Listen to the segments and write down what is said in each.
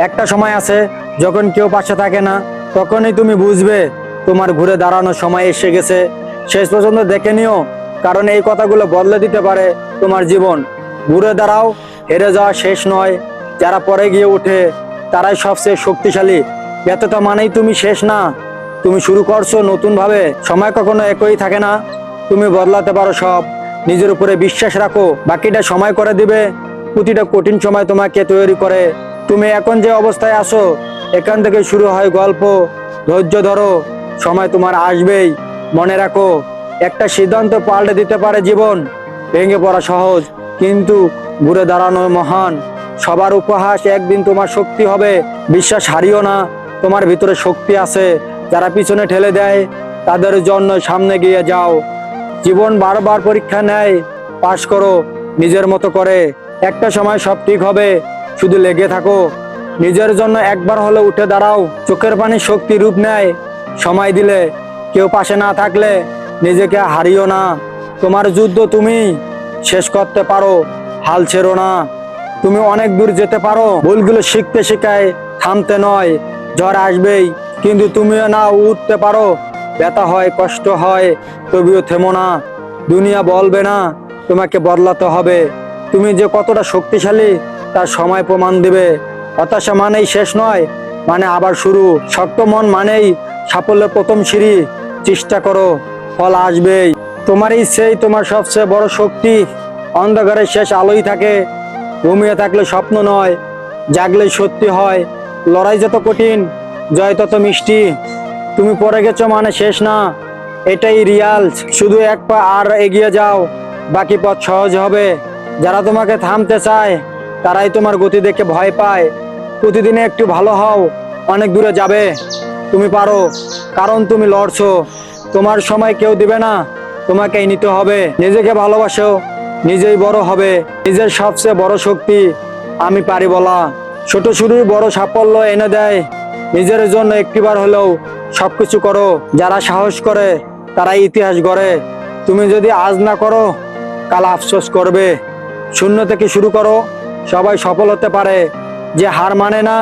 একটা সময় আছে যখন কেউ পাশে থাকে না, তখনই তুমি বুঝবে তোমার ঘুরে দাঁড়ানোর সময় এসে গেছে। শেষ পর্যন্ত দেখে নিও, কারণ এই কথাগুলো বদলে দিতে পারে তোমার জীবন। ঘুরে দাঁড়াও, হেরে যাওয়া শেষ নয়। যারা পরে গিয়ে ওঠে তারাই সবচেয়ে শক্তিশালী। ব্যর্থতা মানেই তুমি শেষ না, তুমি শুরু করছো নতুন ভাবে। সময় কখনো একই থাকে না, তুমি বদলাতে পারো সব। নিজের উপরে বিশ্বাস রাখো, বাকিটা সময় করে দিবে। প্রতিটা কঠিন সময় তোমাকে তৈরি করে। তুমি এখন যে অবস্থায় আছো, এখান থেকে শুরু হয় গল্প। ধৈর্য ধরো, সময় তোমার আসবেই। মনে রাখো, একটা সিদ্ধান্ত পাল্টে দিতে পারে জীবন। ভেঙে পড়া সহজ, কিন্তু ঘুরে দাঁড়ানো মহান। সবার উপহাস একদিন তোমার শক্তি হবে। বিশ্বাস হারিও না, তোমার ভিতরে শক্তি আছে। যারা পিছনে ঠেলে দেয় তাদের জন্য সামনে গিয়ে যাও। জীবন বারবার পরীক্ষা নেয়, পাশ করো নিজের মতো করে। একটা সময় সব ঠিক হবে, শুধু লেগে থাকো। নিজের জন্য একবার হলে উঠে দাঁড়াও। চোখের পানি শক্তি রূপ নেয় সময় দিলে। কেউ পাশে না থাকলে নিজেকে হারিও না। তোমার যুদ্ধ তুমি শেষ করতে পারো, হাল ছেড়ো না। তুমি অনেক দূর যেতে পারো। ভুলগুলো শিখতে শেখায়, থামতে নয়। ঝড় আসবেই, কিন্তু তুমিও না উঠতে পারো। ব্যথা হয়, কষ্ট হয়, তবুও থেমো না। দুনিয়া বলবে না, তোমাকে বদলাতে হবে। তুমি যে কতটা শক্তিশালী তার সময় প্রমাণ দিবে। হতাশা মানেই শেষ নয়, মানে আবার শুরু। শক্ত মন মানেই সাফল্যের প্রথম সিঁড়ি। চেষ্টা করো, ফল আসবেই। তোমার ইচ্ছেই তোমার সবচেয়ে বড় শক্তি। অন্ধকারের শেষ আলোই থাকে। ঘুমিয়ে থাকলে স্বপ্ন নয়, জাগলে সত্যি হয়। লড়াই যত কঠিন, জয় তত মিষ্টি। তুমি পড়ে গেছো মানে শেষ না, এটাই রিয়াল। শুধু এক পা আর এগিয়ে যাও, বাকি পথ সহজ হবে। যারা তোমাকে থামতে চায় তারাই তোমার গতি দেখে ভয় পায়। প্রতিদিনে একটু ভালো হও, অনেক দূরে যাবে। তুমি পারো, কারণ তুমি লড়ছো। তোমার সময় কেউ দিবে না, তোমাকেই নিতে হবে। নিজেকে ভালোবাসো, নিজেই বড় হবে। নিজের সবচেয়ে বড় শক্তি আমি পারি বলা। ছোট শুরুই বড় সাফল্য এনে দেয়। নিজের জন্য একটিবার হলেও সবকিছু করো। যারা সাহস করে তারাই ইতিহাস গড়ে। তুমি যদি আজ না করো, কাল আফসোস করবে। শূন্য থেকে শুরু করো, সবাই সফল হতে পারে। যে হার মানে না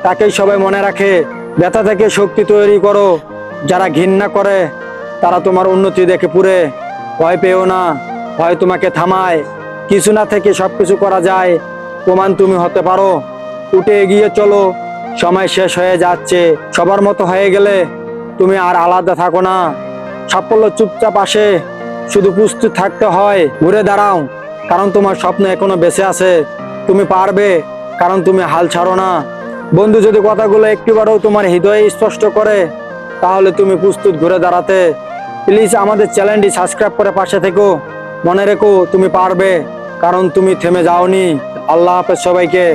তাকেই সবাই মনে রাখে। ব্যথা থেকে শক্তি তৈরি করো। যারা ঘৃণা করে তারা তোমার উন্নতি দেখে পুরে। ভয় পেও না, ভয় তোমাকে থামায়। কিছু না থেকে সবকিছু করা যায়, প্রমাণ তুমি হতে পারো। উঠে এগিয়ে চলো, সময় শেষ হয়ে যাচ্ছে। সবার মতো হয়ে গেলে তুমি আর আলাদা থাকো না। সাফল্য চুপচাপ আসে, শুধু প্রস্তুত থাকতে হয়। ঘুরে দাঁড়াও, কারণ তোমার স্বপ্ন এখনো বেঁচে আছে। তুমি পারবে, কারণ তুমি হাল ছাড়ো না। বন্ধু, যদি কথাগুলো একটিবারও তোমার হৃদয়ে স্পষ্ট করে, তাহলে তুমি প্রস্তুত ঘুরে দাঁড়াতে। প্লিজ আমাদের চ্যানেলটি সাবস্ক্রাইব করে পাশে থেকো। মনে রেখো, তুমি পারবে, কারণ তুমি থেমে যাওনি। আল্লাহ হাফেজ সবাইকে।